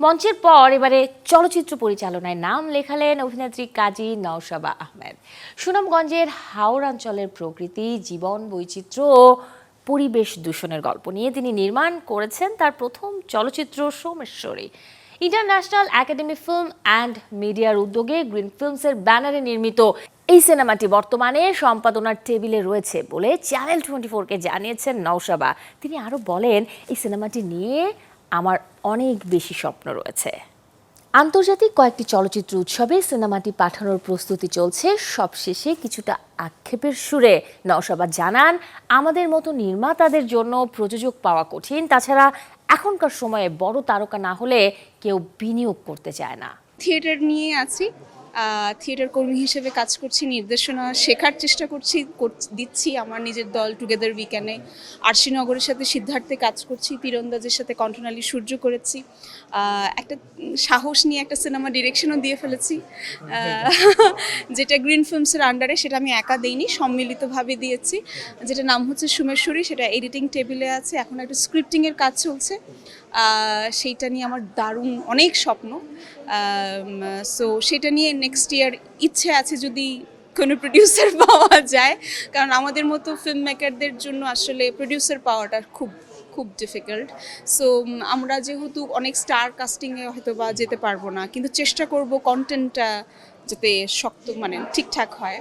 মঞ্চের পর এবারে চলচ্চিত্র পরিচালনায় নাম লেখালেন অভিনেত্রী কাজী নওশাবা আহমেদ। সুনামগঞ্জের হাওড়াঞ্চলের প্রকৃতি, জীবন বৈচিত্র্য ও পরিবেশ দূষণের গল্প নিয়ে তিনি নির্মাণ করেছেন তার প্রথম চলচ্চিত্র Someshwari. International academy film and মিডিয়ার উদ্যোগে গ্রিন ফিল্মসের ব্যানারে নির্মিত এই সিনেমাটি বর্তমানে সম্পাদনার টেবিলে রয়েছে বলে চ্যানেল 24কে জানিয়েছেন নওশাবা। তিনি আরও বলেন, এই সিনেমাটি নিয়ে আমার অনেক বেশি স্বপ্ন রয়েছে। আন্তর্জাতিক কয়েকটি চলচ্চিত্র উৎসবে সিনেমাটি পাঠানোর প্রস্তুতি চলছে। সবশেষে কিছুটা আক্ষেপের সুরে নওশাবা জানান, আমাদের মতো নির্মাতাদের জন্য প্রযোজক পাওয়া কঠিন। তাছাড়া এখনকার সময়ে বড় তারকা না হলে কেউ বিনিয়োগ করতে চায় না। থিয়েটার নিয়ে আছি, থিয়েটার কর্মী হিসেবে কাজ করছি, নির্দেশনা শেখার চেষ্টা দিচ্ছি আমার নিজের দল টুগেদার উইকেন্ডে। আরশিনগরের সাথে সিদ্ধার্থে কাজ করছি, তীরন্দাজের সাথে কণ্ঠনালী সূর্য করেছি, একটা সাহস নিয়ে একটা সিনেমা ডিরেকশনও দিয়ে ফেলেছি, যেটা গ্রিন ফিল্মসের আন্ডারে। সেটা আমি একা দেইনি, সম্মিলিতভাবে দিয়েছি, যেটা নাম হচ্ছে সোমেশ্বরী। সেটা এডিটিং টেবিলে আছে, এখন একটা স্ক্রিপ্টিংয়ের কাজ চলছে। সেইটা নিয়ে আমার দারুণ অনেক স্বপ্ন। সো সেটা নিয়ে নেক্সট ইয়ার ইচ্ছে আছে যদি কোনো প্রডিউসার পাওয়া যায়, কারণ আমাদের মতো ফিল্ম মেকারদের জন্য আসলে প্রডিউসার পাওয়াটা খুব খুব ডিফিকাল্ট। সো আমরা যেহেতু অনেক স্টার কাস্টিংয়ে হয়তো বা যেতে পারবো না, কিন্তু চেষ্টা করব কন্টেন্টটা যাতে শক্ত ঠিকঠাক হয়।